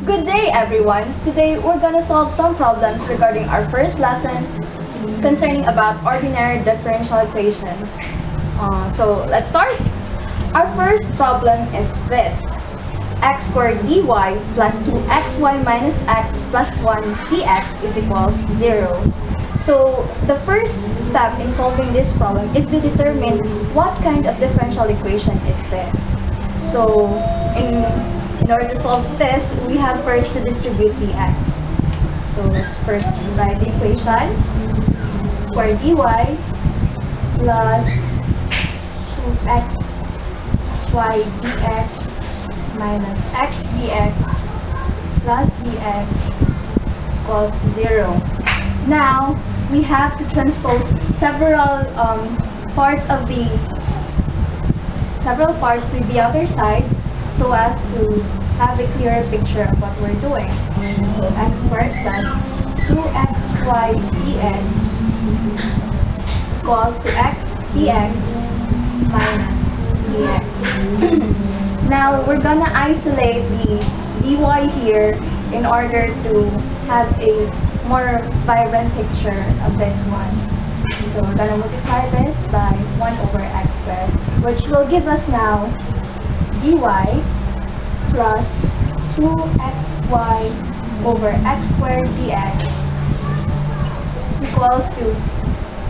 Good day, everyone. Today, we're gonna solve some problems regarding our first lesson concerning about ordinary differential equations. So let's start. Our first problem is this. X squared dy plus 2xy minus x plus 1 dx is equals 0. So the first step in solving this problem is to determine what kind of differential equation is this. So in order to solve this, we have first to distribute dx. So let's first write the equation. Square dy plus 2xy dx minus x dx plus dx equals 0. Now, we have to transpose several parts to the other side so as to have a clearer picture of what we're doing. So x squared plus 2xy dx equals to x dx minus dx. Now, we're gonna isolate the dy here in order to have a more vibrant picture of this one. So we're gonna multiply this by 1 over x squared, which will give us now dy plus 2xy over x squared dx equals to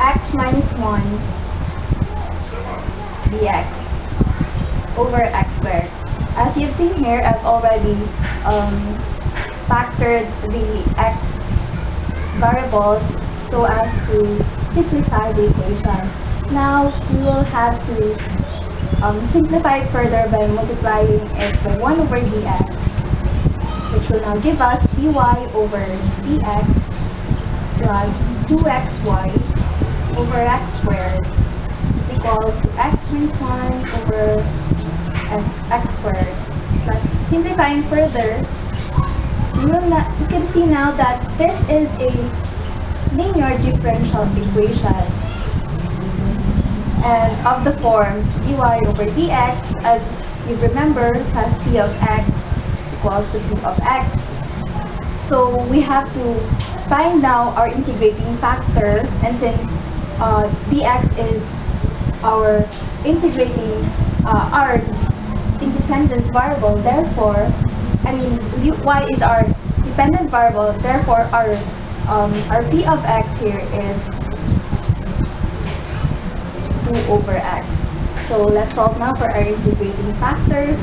x minus 1 dx over x squared. As you've seen here, I've already factored the x variables so as to simplify the equation. Now, we will have to simplify it further by multiplying it by 1 over dx, which will now give us dy over dx plus 2xy over x squared equals to x minus 1 over x squared. But simplifying further, you can see now that this is a linear differential equation, and of the form dy over dx, as you remember, has p of x equals to p of x. So we have to find now our integrating factor, and since dx is our independent variable, therefore, y is our dependent variable, therefore our p of x here is 2 over x. So let's solve now for our integrating factor.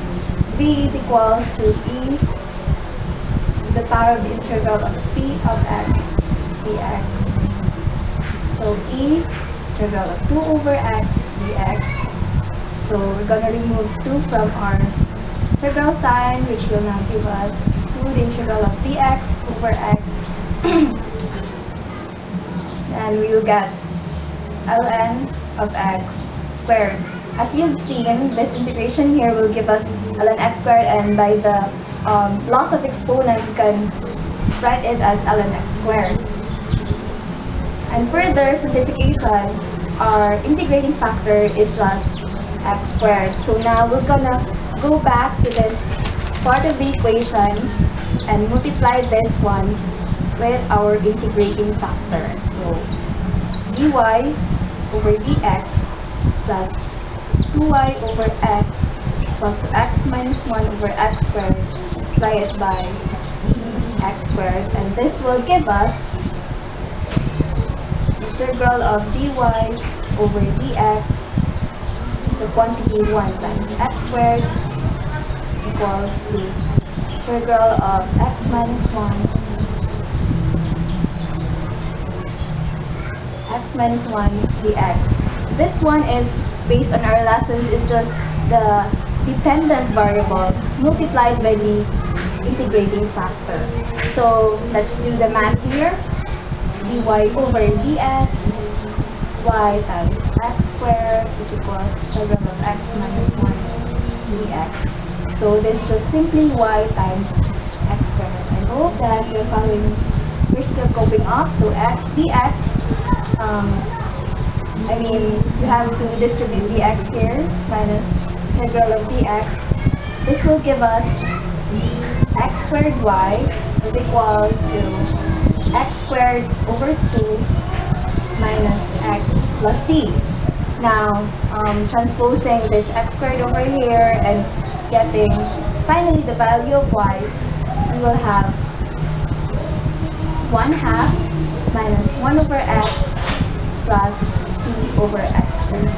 V is equals to e to the power of the integral of p of x dx. So e integral of 2 over x dx. So we're going to remove 2 from our integral sign, which will now give us 2 the integral of dx over x. And we will get ln of x squared. As you've seen, this integration here will give us ln x squared, and by the loss of exponent, you can write it as ln x squared. And further simplification, our integrating factor is just x squared. So now we're gonna go back to this part of the equation and multiply this one with our integrating factor. So dy over dx plus 2y over x plus x minus 1 over x squared, multiply it by x squared, and this will give us integral of dy over dx, the quantity 1 times x squared equals to integral of x minus 1 dx. This one is based on our lessons, is just the dependent variable multiplied by the integrating factor. So let's do the math here. Dy over dx, y times x squared is equal to integral of x minus 1 dx. So this is just simply y times x squared. I hope that you're still coping up. So x dx, you have to distribute dx here minus integral of dx. This will give us x squared y is equal to x squared over 2 minus x plus c. Now, transposing this x squared over here and getting finally the value of y, we will have 1/2 minus 1 over x plus c over x squared.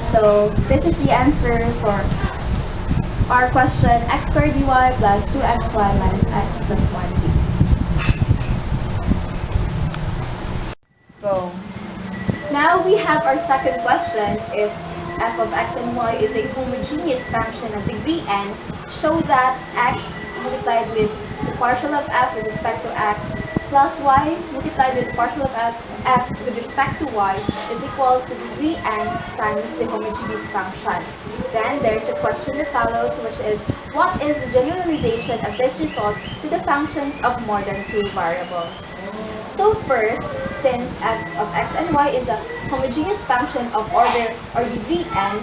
So this is the answer for our question, x squared dy plus 2xy minus x plus 1d. Go. Now we have our second question. If f of x and y is a homogeneous function of degree n, show that x multiplied with the partial of f with respect to x plus y multiplied with the partial of f with respect to y is equals to degree n times the homogeneous function. Then there is a question that follows, which is, what is the generalization of this result to the functions of more than 2 variables? So first, since f of x and y is a homogeneous function of order or degree n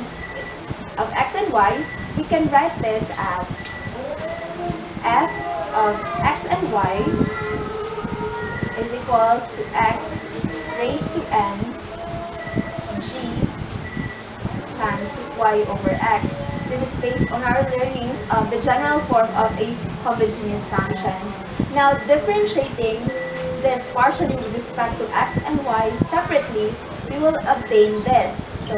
of x and y, we can write this as f of x and y is equals to x raised to n g times y over x. This is based on our learning of the general form of a homogeneous function. Now, differentiating this partially with respect to x and y separately, we will obtain this. So,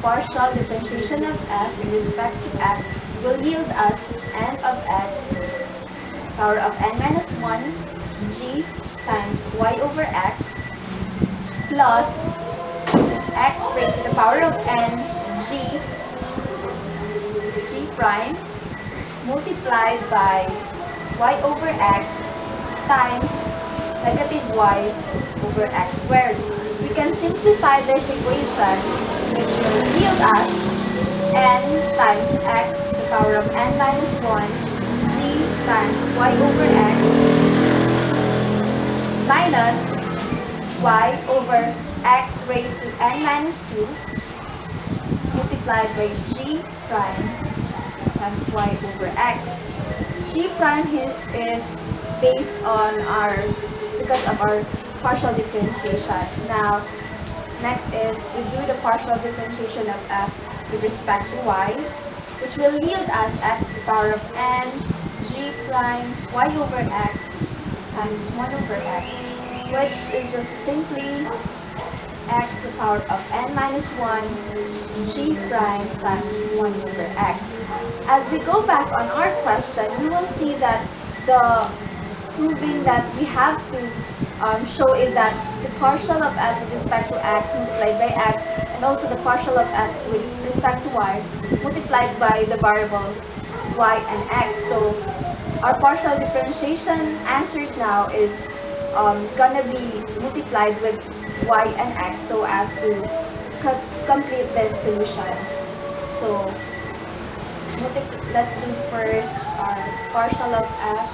partial differentiation of f with respect to x will yield us n of x power of n minus 1 g times y over x plus x raised to the power of n g prime multiplied by y over x times negative y over x squared. We can simplify this equation, which will yield us n times x to the power of n minus 1 g times y over x minus y over x raised to n minus 2 multiplied by g prime times y over x. G prime is based on because of our partial differentiation. Now, next is we do the partial differentiation of f with respect to y, which will yield us x to the power of n g prime y over x times 1 over x, which is just simply x to the power of n minus 1 g prime times 1 over x. As we go back on our question, we will see that the proving that we have to show is that the partial of f with respect to x multiplied by x and also the partial of f with respect to y multiplied by the variables y and x. So our partial differentiation answers now is gonna be multiplied with y and x so as to complete this solution. So let's do first our partial of f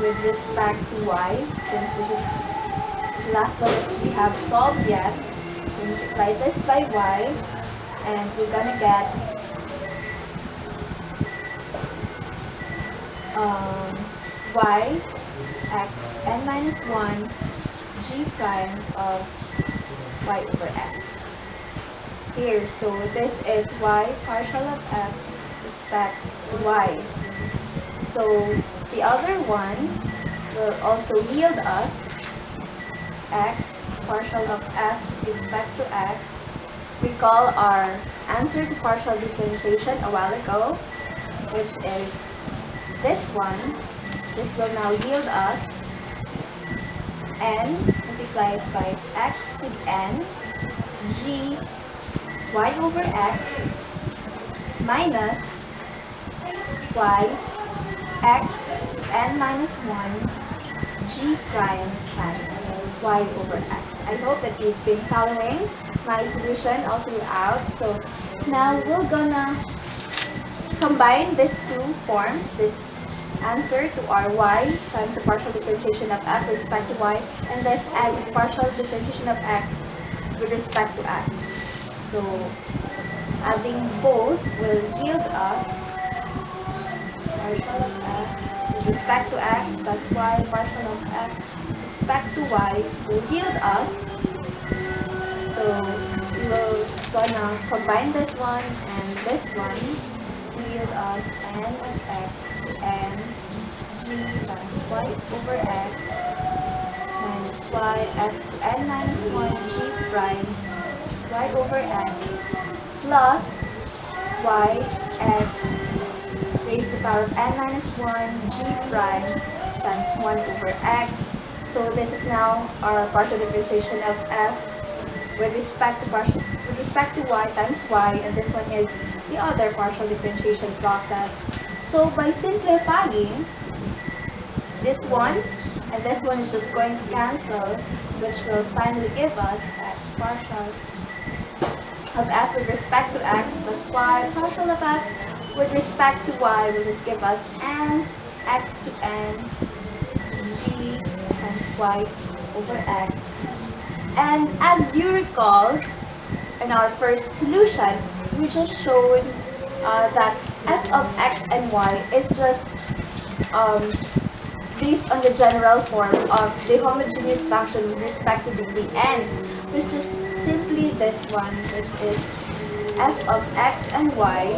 with respect to y, since this is the last one that we have solved yet. We multiply this by y, and we're gonna get y x n minus 1 g prime of y over x. Here, so this is y partial of f respect to y. So the other one will also yield us x partial of f with respect to x. Recall our answer to partial differentiation a while ago, which is this one. This will now yield us n multiplied by x to the n g y over x minus y x n minus 1 g prime times y over x. I hope that you've been following my solution all throughout. So now we're gonna combine these two forms, this answer to our y times the partial differentiation of f with respect to y, and this x partial differentiation of x with respect to x. So adding both will yield us partial of f with respect to plus y partial of f with respect to y will yield us. So we will gonna combine this one and this one to yield us n of x to n g plus y over x minus y x to n minus 1 g prime y over x plus y x raised to the power of n minus 1 g prime times 1 over x. So this is now our partial differentiation of f with respect to y times y, and this one is the other partial differentiation process. So by simplifying, this one and this one is just going to cancel, which will finally give us x partial of f with respect to x plus y partial of f with respect to y will just give us n x to n g times y over x. And as you recall, in our first solution, we just showed that f of x and y is just based on the general form of the homogeneous function with respect to degree n, which is simply this one, which is f of x and y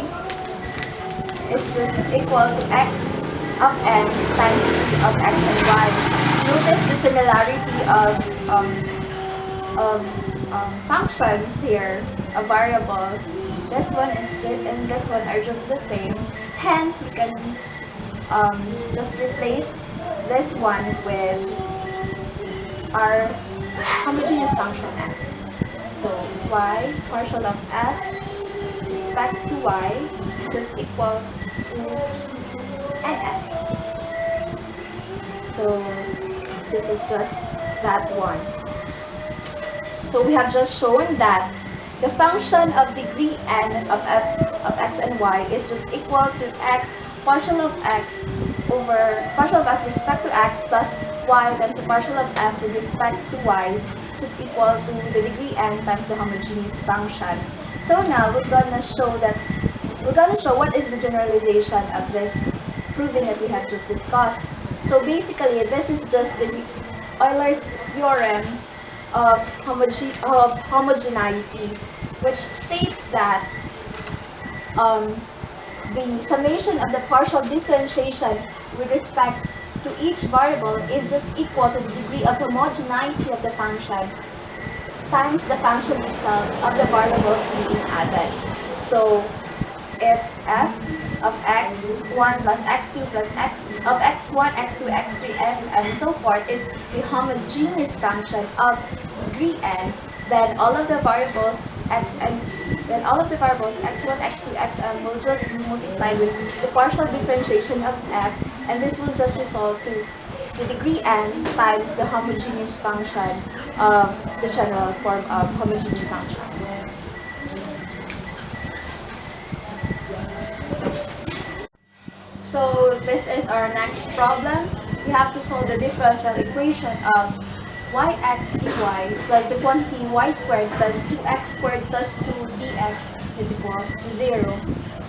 is just equal to x of n times g of x and y. Notice the similarity of functions here, of variables. This one and this one are just the same. Hence, we can just replace this one with our homogeneous function f. So y partial of f with respect to y is just equal to nf. So this is just that one. So we have just shown that the function of degree n of f of x and y is just equal to x partial of x over partial of f with respect to x plus y times the partial of f with respect to y, which is equal to the degree n times the homogeneous function. So now we're gonna show what is the generalization of this proving that we have just discussed. So basically, this is just the Euler's theorem of homogeneity, which states that the summation of the partial differentiation with respect to each variable is just equal to the degree of homogeneity of the function times the function itself of the variables being added. So if f of x1 plus x2 plus x of x1, x2, x3, and so forth is the homogeneous function of degree n, then all of the variables x1, x2, xm will just be multiplied with the partial differentiation of f, and this will just result to the degree n times the homogeneous function of the general form of homogeneous function. So this is our next problem. We have to solve the differential equation of yx dy plus the quantity y squared plus 2x squared plus 2 dx is equals to 0.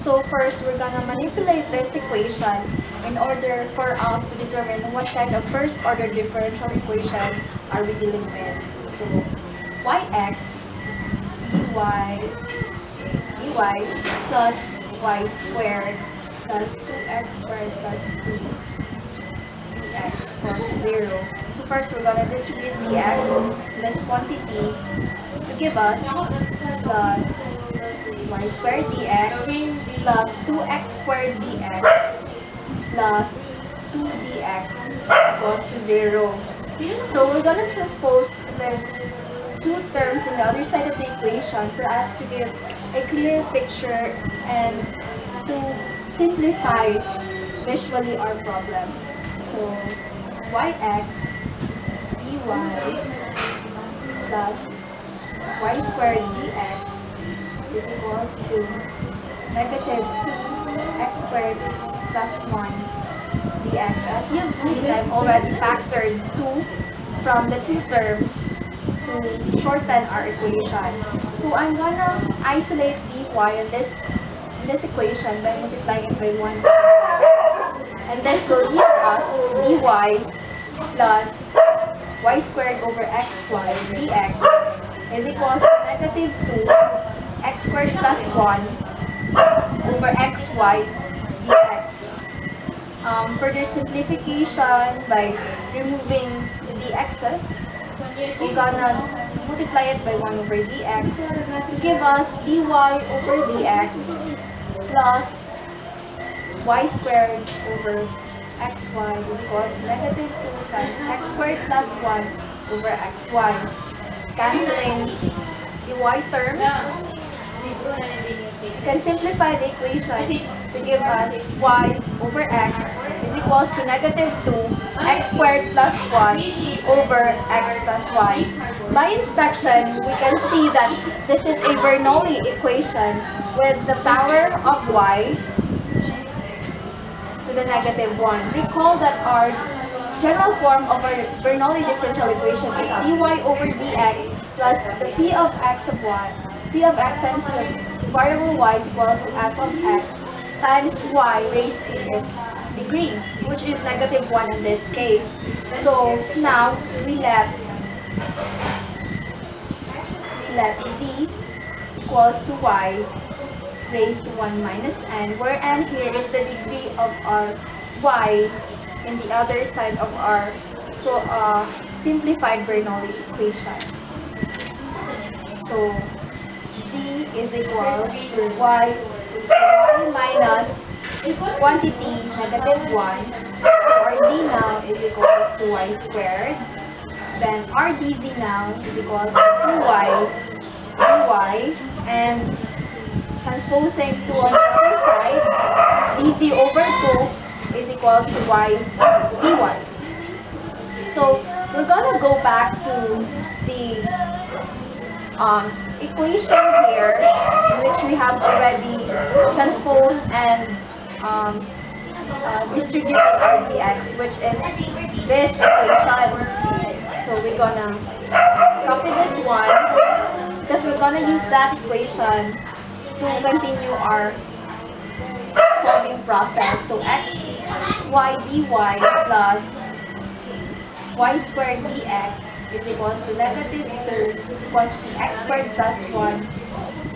So first, we're gonna manipulate this equation in order for us to determine what kind of first-order differential equation are we dealing with. So yx dy plus y squared plus 2x squared plus 2 dx equals to 0. So first, we're gonna distribute dx, this quantity, to give us plus y squared dx plus 2x squared dx plus 2 dx equals to 0. So we're going to transpose these two terms on the other side of the equation for us to give a clear picture and to simplify visually our problem. So yx dy plus y squared dx is equals to negative 2x squared plus 1 dx. As you've seen, I've already factored 2 from the two terms to shorten our equation. So I'm gonna isolate dy in this equation by multiplying it by 1. And this will give us dy plus y squared over xy dx is equals to negative 2 x squared plus 1 over xy dx. Further simplification by removing the dx's, we're gonna multiply it by 1 over dx to give us dy over dx plus y squared over xy is equals to negative 2 times x squared plus 1 over xy. Canceling the y terms, you can simplify the equation to give us y over x is equals to negative 2 x squared plus 1 over x plus y. By inspection, we can see that this is a Bernoulli equation with the power of y to the negative 1. Recall that our general form of our Bernoulli differential equation is dy over dx plus the p of x of y, p of x times the variable y equals to f of x times y raised to its degree, which is negative 1 in this case. So now we let z equals to y raised to 1 minus n, where n here is the degree of our y in the other side of our simplified Bernoulli equation. So z is equals to y minus quantity negative 1. So our d now is equals to y squared. Then our dz now is equals to 2y dy, and transposing 2 on the other side, dz over 2 is equals to y dy. So we're gonna go back to the equation here, in which we have already transposed and distributed our dx, which is this equation. So we're gonna copy this one, because we're gonna use that equation to continue our solving process. So x y dy plus y squared dx is equals to negative 2 quantity x squared plus 1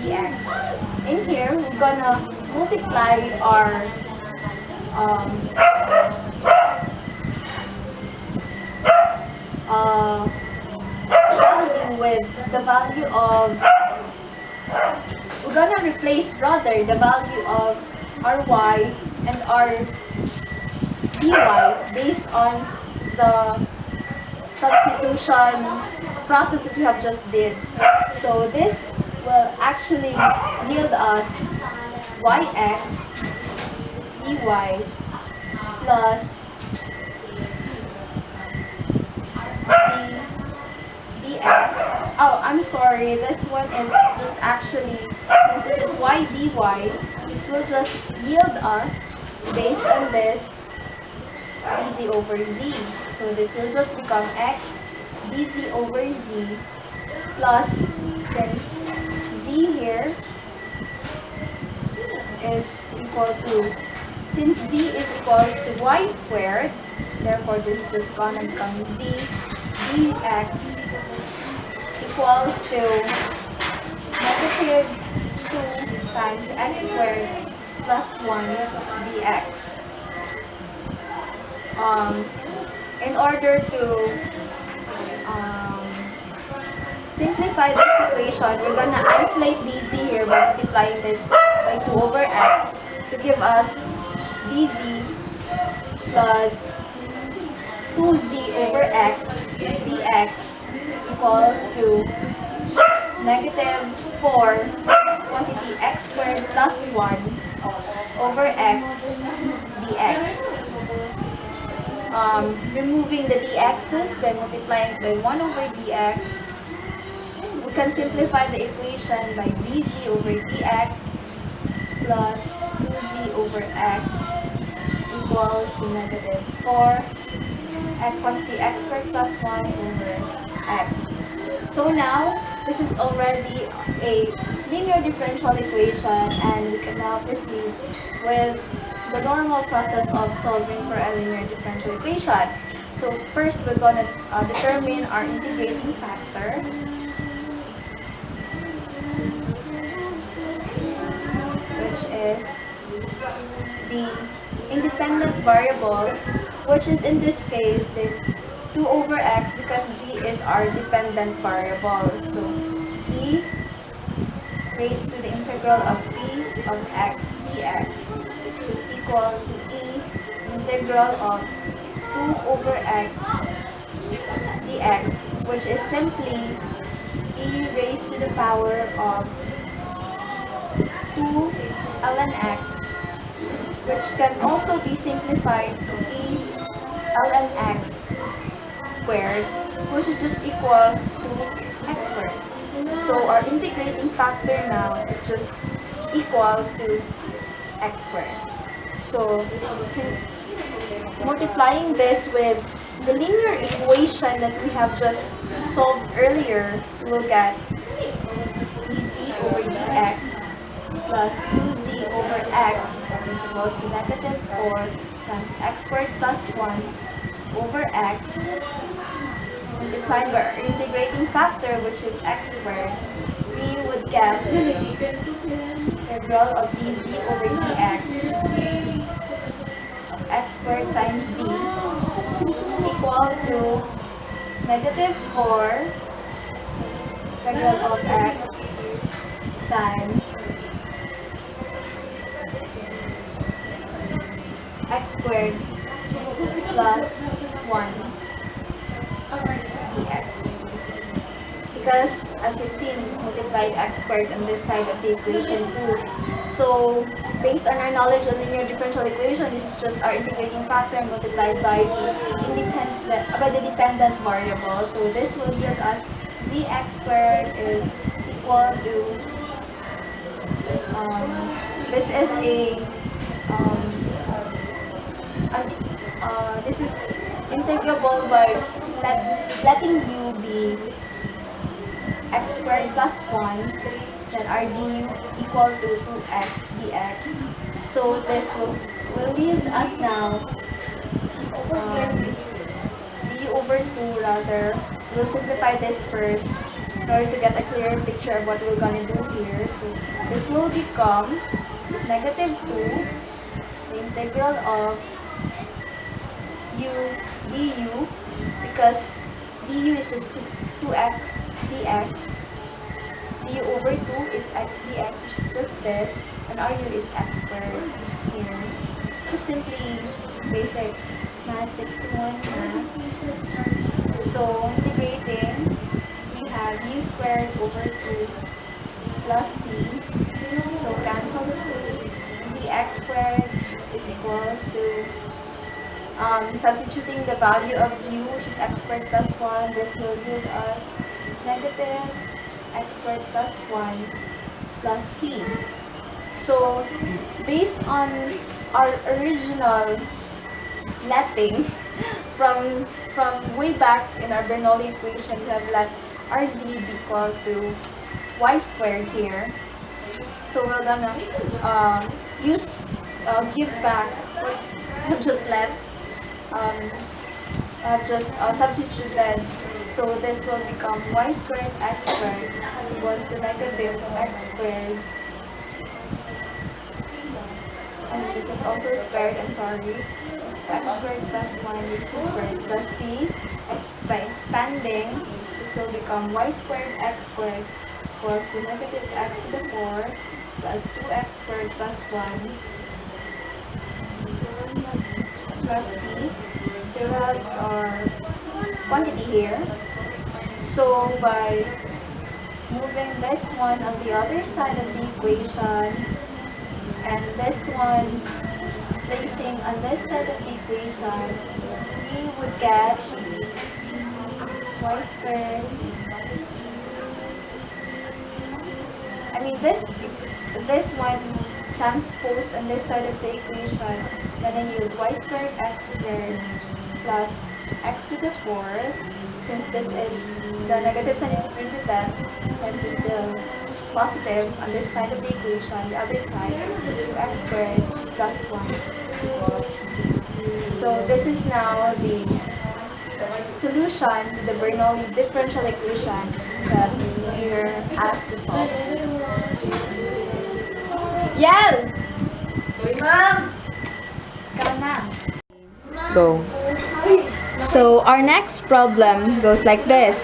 dx. In here, we're gonna multiply our value with the value of, we're gonna replace rather the value of our y and our dy based on the substitution process that we have just did. So this will actually yield us yx dy plus dx. Oh, I'm sorry, this one is just actually, since this is y dy, this will just yield us, based on this, dz over z. So this will just become x dz over z plus, since z here is equal to, since z is equals to y squared, therefore this is just gonna become z dx equals to negative 2 times x squared plus 1 dx. In order to simplify this equation, we're gonna isolate dz here by multiplying this by 2 over x to give us dz plus 2z over x dx equals to negative 4 quantity x squared plus 1 over x dx. Removing the dx's by multiplying by 1 over dx, we can simplify the equation by dz over dx plus 2z over x equals to negative 4 x quantity x squared plus 1 over x. So now, this is already a linear differential equation, and we can now proceed with the normal process of solving for a linear differential equation. So first, we're going to determine our integrating factor, which is the independent variable, which is in this case this 2 over x, because b is our dependent variable. So e raised to the integral of p of x dx, which is equal to e integral of 2 over x dx, which is simply e raised to the power of 2 ln x, which can also be simplified to e ln x squared, which is just equal to x squared. So our integrating factor now is just equal to x squared. So multiplying this with the linear equation that we have just solved earlier, we'll get dz over dx plus 2z over x equals to negative 4 times x squared plus 1 over x, multiplied by our integrating factor, which is x squared. We would get integral of dz over dx of x squared times d equal to negative 4 integral of x times x squared plus 1 dx. Because as you've seen, multiplied x squared on this side of the equation too. So based on our knowledge of linear differential equation, this is just our integrating factor multiplied by the dependent variable. So this will give us dx squared is equal to this is this is integrable by letting u be x squared plus 1, then our du equal to 2x dx. So this will leave us now d over 2 rather. We'll simplify this first in order to get a clearer picture of what we're going to do here. So this will become negative 2, the integral of u du, because du is just 2x dx, du over 2 is x dx, which is just this, and our u is x squared here. Just simply basic math 61 math. So integrating, we have u squared over 2 plus c, so cancel the 2's, dx squared is equals to substituting the value of u, which is x squared plus 1, this will give us negative x squared plus 1 plus c. So, based on our original letting from way back in our Bernoulli equation, we have let our z be equal to y squared here. So we're gonna give back what we have just let. I've just substituted, so this will become y squared x squared equals to negative x squared, and this is also squared, I'm sorry, x squared plus 1 is squared plus c. By expanding, this will become y squared x squared equals to negative x to the 4 plus 2x squared plus 1 plus c. Still have our quantity here. So by moving this one on the other side of the equation and this one placing on this side of the equation, we would get y squared. I mean this one transposed on this side of the equation, then I use y squared x squared plus x to the 4th. Since this is the negative sign is equal to that, and this is still positive on this side of the equation, the other side is 2x squared plus 1 So this is now the solution to the Bernoulli differential equation that we're asked to solve. Yell! Ma'am! Go. So our next problem goes like this.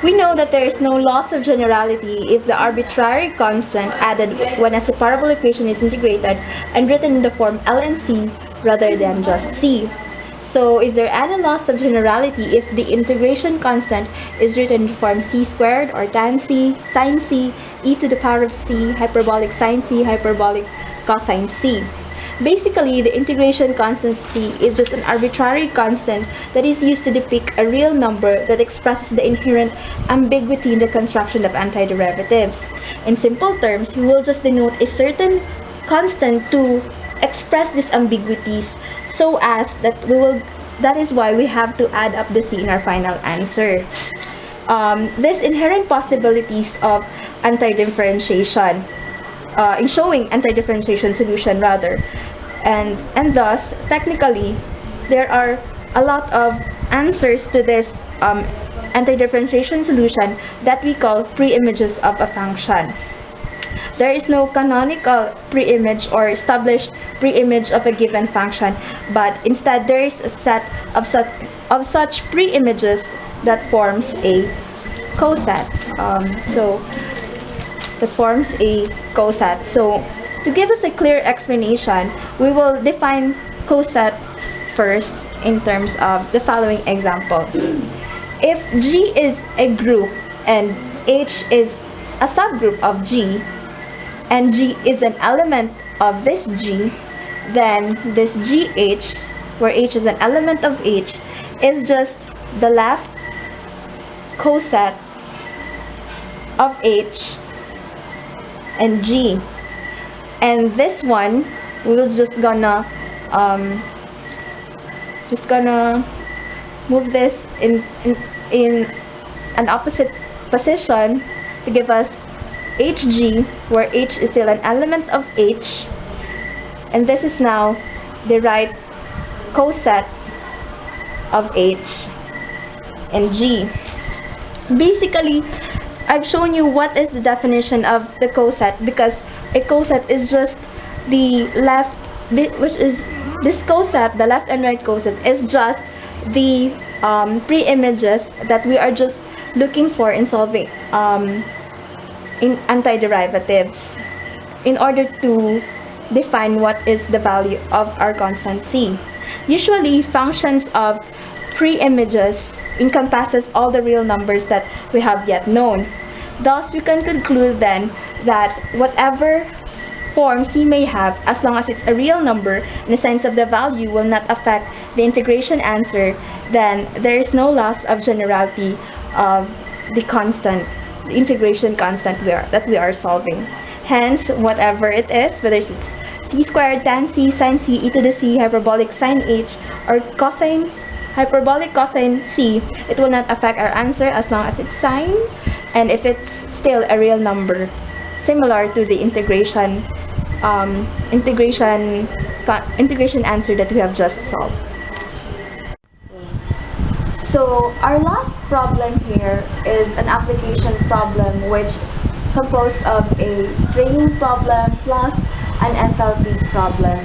We know that there is no loss of generality if the arbitrary constant added when a separable equation is integrated and written in the form ln(c) rather than just c. So is there any loss of generality if the integration constant is written in the form c squared or tan c, sin c, e to the power of c, hyperbolic sin c, hyperbolic cosine c? Basically, the integration constant c is just an arbitrary constant that is used to depict a real number that expresses the inherent ambiguity in the construction of antiderivatives. In simple terms, we will just denote a certain constant to express these ambiguities so as that is why we have to add up the c in our final answer. These inherent possibilities of antidifferentiation in showing antidifferentiation solution rather, and thus technically there are a lot of answers to this antidifferentiation solution that we call pre-images of a function. There is no canonical pre-image or established pre-image of a given function, but instead there is a set of such pre-images that forms a coset. So to give us a clear explanation, we will define coset first in terms of the following example. If G is a group and H is a subgroup of G, and G is an element of this G, then this GH, where H is an element of H, is just the left coset of H and G. And this one, we will just gonna move this in an opposite position to give us HG, where H is still an element of H, and this is now the right coset of H and G. Basically, I've shown you what is the definition of the coset, because a coset is just the left, which is this coset, the left and right coset, is just the pre-images that we are just looking for in solving in antiderivatives in order to define what is the value of our constant c. Usually, functions of pre-images encompasses all the real numbers that we have yet known. Thus, we can conclude then that whatever form c may have, as long as it's a real number in the sense of the value will not affect the integration answer, then there is no loss of generality of the constant, the integration constant that we are solving. Hence, whatever it is, whether it's c squared, tan c, sin c, e to the c, hyperbolic sin h, or hyperbolic cosine c, it will not affect our answer as long as it's sine, and if it's still a real number, similar to the integration answer that we have just solved. So our last problem here is an application problem which composed of a draining problem plus an enthalpy problem.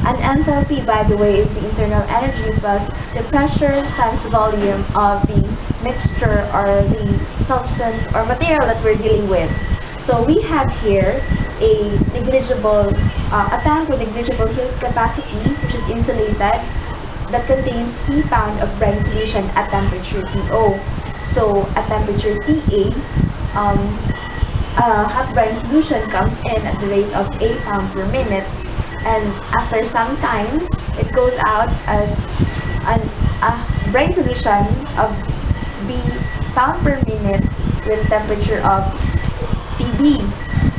An enthalpy, by the way, is the internal energy plus the pressure times volume of the mixture or the substance or material that we're dealing with. So we have here a tank with negligible heat capacity, which is insulated, that contains 3 pounds of brine solution at temperature TO. So at temperature TA, hot brine solution comes in at the rate of 8 pounds per minute, and after some time, it goes out as a brine solution of B pound per minute with temperature of TB,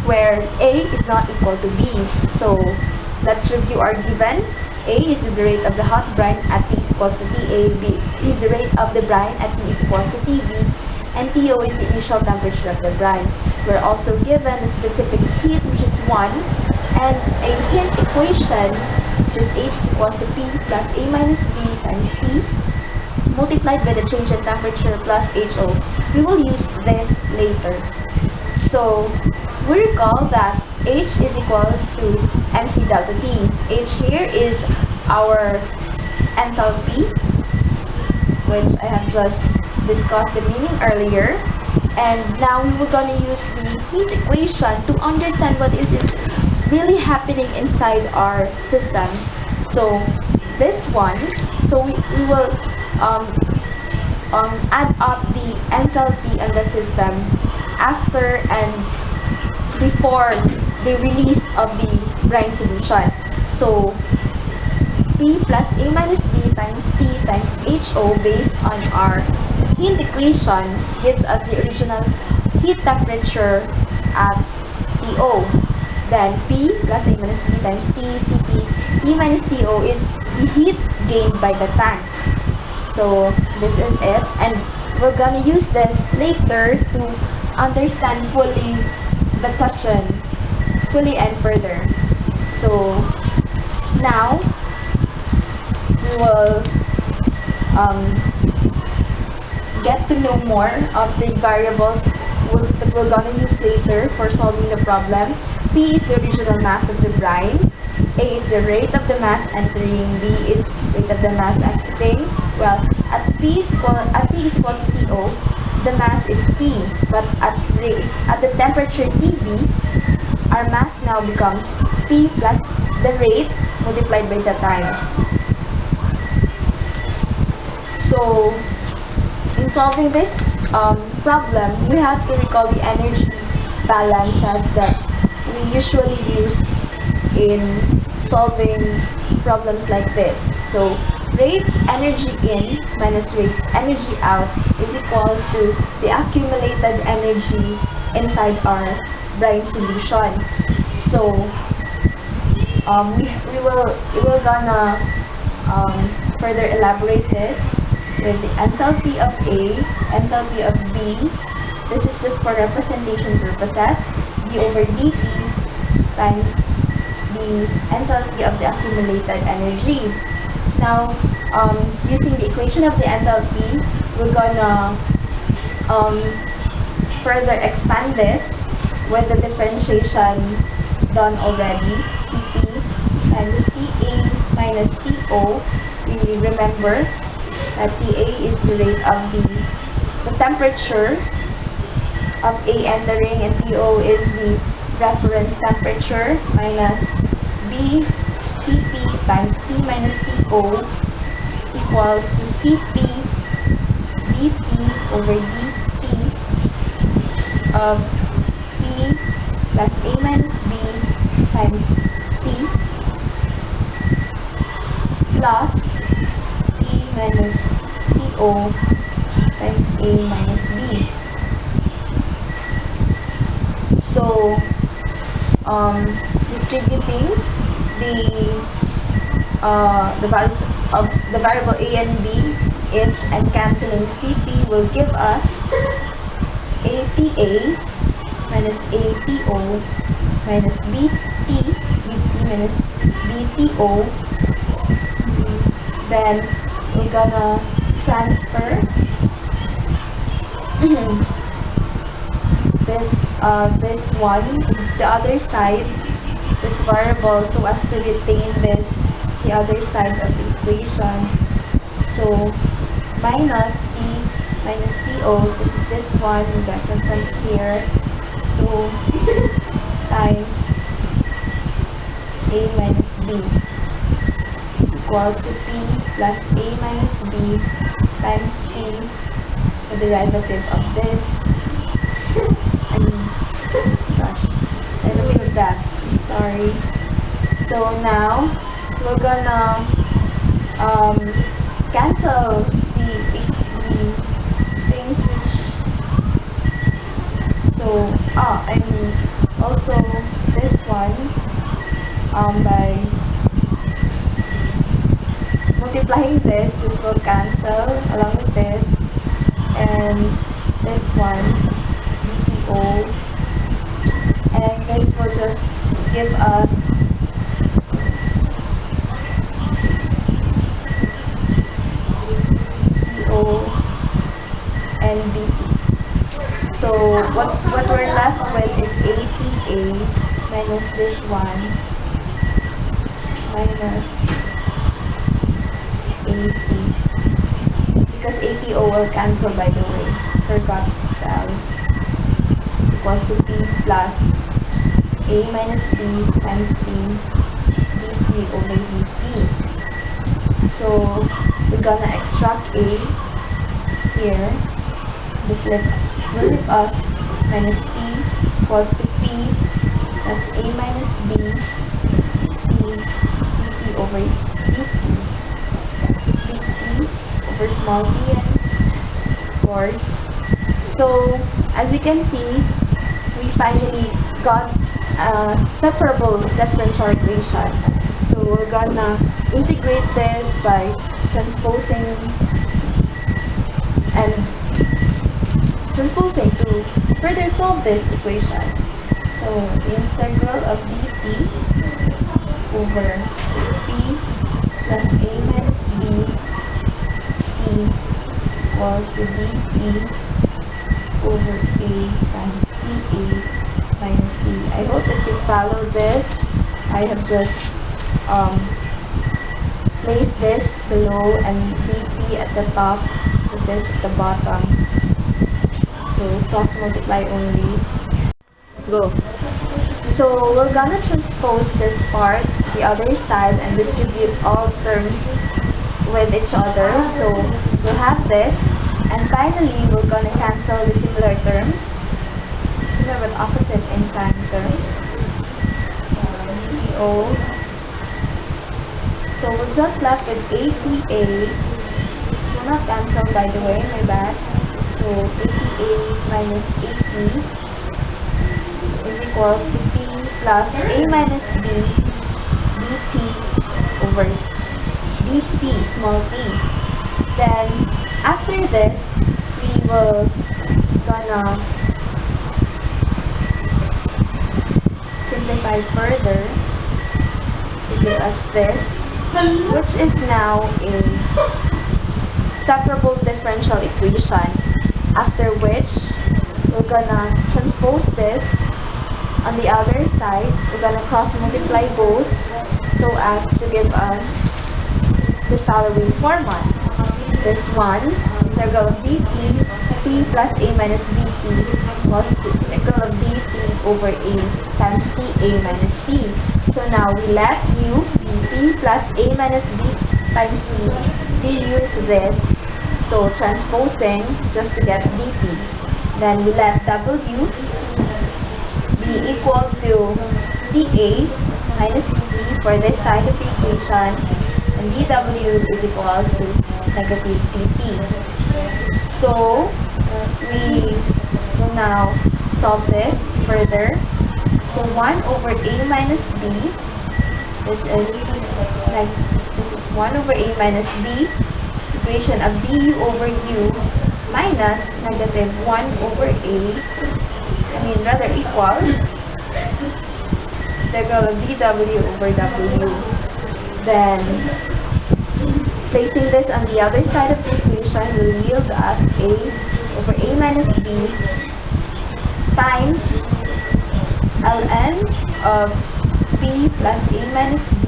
where A is not equal to B. So let's review our given. A is the rate of the hot brine at T is equals to TA, B is the rate of the brine at T is equals to TB, and TO is the initial temperature of the brine. We're also given a specific heat, which is 1, and a heat equation which is H is equals to P plus A minus B times T multiplied by the change in temperature plus HO. We will use this later. So, we recall that H is equals to MC delta T. H here is our enthalpy, which I have just discussed the meaning earlier. And now we were going to use the heat equation to understand what is really happening inside our system. So, this one, so we will add up the enthalpy in the system after and before the release of the brine solution. So, P plus A minus B times T times HO based on our heat equation gives us the original heat temperature at TO. Then P plus A minus B times T, Cp, T minus TO is the heat gained by the tank. So, this is it. And we're gonna use this later to understand fully the question, fully and further. So, now, we will get to know more of the variables that we're gonna use later for solving the problem. P is the original mass of the brine. A is the rate of the mass entering. B is rate of the mass exiting. Well, at P is equal to TO, the mass is P. But at the temperature TB, our mass now becomes P plus the rate multiplied by the time. So, in solving this problem, we have to recall the energy balances that we usually use in solving problems like this. So, rate energy in minus rate energy out is equal to the accumulated energy inside our brine solution. So, we will gonna further elaborate this with the enthalpy of A, enthalpy of B. This is just for representation purposes. D over dt times the enthalpy of the accumulated energy. Now, using the equation of the enthalpy, we're gonna further expand this with the differentiation done already. Cp times Ta minus To. We remember that Ta is the rate of the temperature of A entering, and To is the reference temperature, minus B Cp times T minus To equals to Cp dt over dt of P plus A minus B times T plus T minus To times A minus B. So, distributing the values of the variable A and B, H, and cancelling Cp will give us ATA minus ATO minus BT minus BTO. Then we're gonna transfer this one to the other side, this variable, so as to retain the other side of the equation. So, minus T minus TO, this is this one, we got constant here. So, times A minus B equals to P plus A minus B times T, the derivative of this. Gosh, derivative of that. Sorry. So now we're gonna cancel the things which. So and also this one by multiplying this will cancel along with this, and this one. And this will just give us what we're left with is ATA minus this one minus AP. Because ATO will cancel, by the way. Forgot the L. Equals to P plus A minus B times P dt over dt. So we're gonna extract A here. This will leave us minus P equals to P plus A minus B P dt over dt. Over small t, of course. So as you can see, we finally got a separable differential equation. So we're gonna integrate this by transposing to further solve this equation. So the integral of dt over p plus a minus b equals to dt over a times ta minus c. I hope that you follow this. I have just placed this below and dt at the top, with this at the bottom. So cross multiply only. Go. So we're gonna transpose this part, the other side, and distribute all terms with each other. So we'll have this, and finally we're gonna cancel the similar terms, similar but opposite in sign terms. PO. So we're just left with ATA. This will not cancel, by the way, my bad. So ATA minus AC is equals to P plus A minus B dt over dt, small t. Then, after this, we will gonna simplify further to give us this, which is now a separable differential equation. After which, we're gonna transpose this on the other side. We're gonna cross multiply both so as to give us the following format. This one, integral of dt, p plus a minus bt was the integral of dt over a times ta minus c. So now we let u be p plus a minus b times c. du is this. So transposing just to get dt. Then we let w be equal to dA minus b for this side of the equation, and dw is equals to negative dt. So we will now solve this further. So 1 over a minus b, this is 1 over a minus b, equation of du over u minus negative 1 over a, rather equal integral of dw over w. Then placing this on the other side of the equation will yield us a over a minus b times ln of p plus a minus b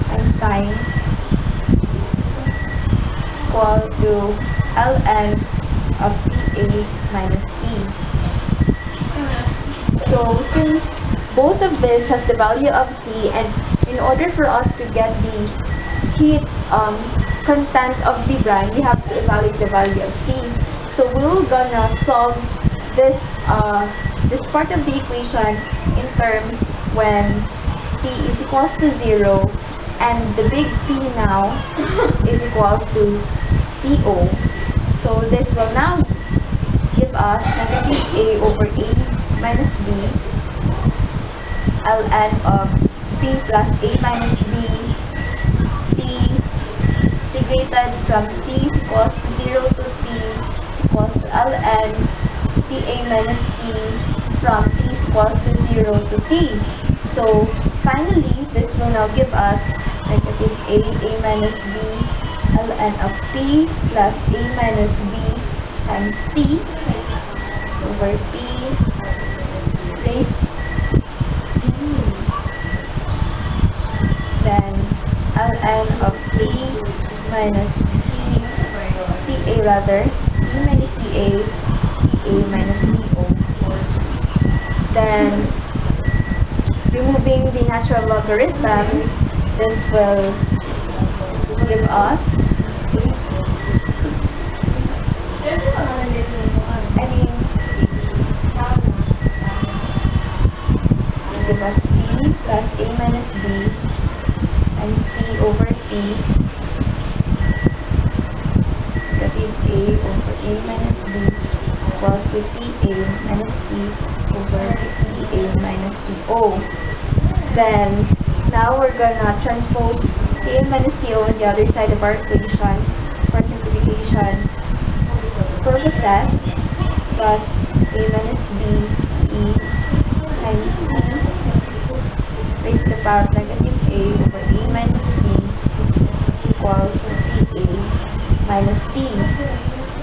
times sine equal to ln of pa minus p. So since both of this has the value of c, and in order for us to get the heat content of the brine, we have to evaluate the value of c. So we're gonna solve this this part of the equation in terms when t is equals to 0 and the big P now is equals to PO. So this will now give us negative A over A minus B ln of P plus A minus B T integrated from T is equals to 0 to T equals to ln TA minus T from T is equals to 0 to T. So finally, this will now give us negative A minus B ln of P plus A minus B times T over P raised then ln of T minus CA rather, T minus CA, CA minus CO. Then, removing the natural logarithm, this will give us, give us P plus A minus B times T over T, negative A over A minus B equals to TA minus T over TA minus TO. Then, now we're gonna transpose TA minus TO on the other side of our equation for simplification purposes, plus A minus B E times T raised to the power of negative A over A minus B equals TA minus T.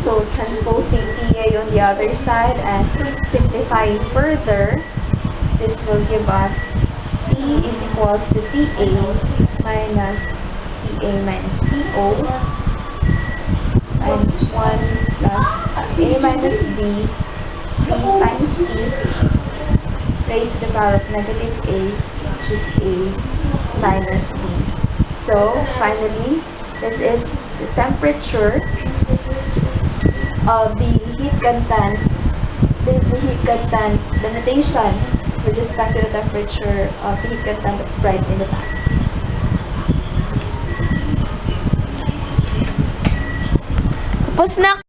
So, transposing TA on the other side and simplifying further, this will give us T is equals to TA minus TA minus TO times 1 plus A minus B C times T raised to the power of negative A, which is A minus B. So, finally, this is the temperature of the heat content. This is the heat content, the notation with respect to the temperature of the heat content that's right in the tank. Tapos na!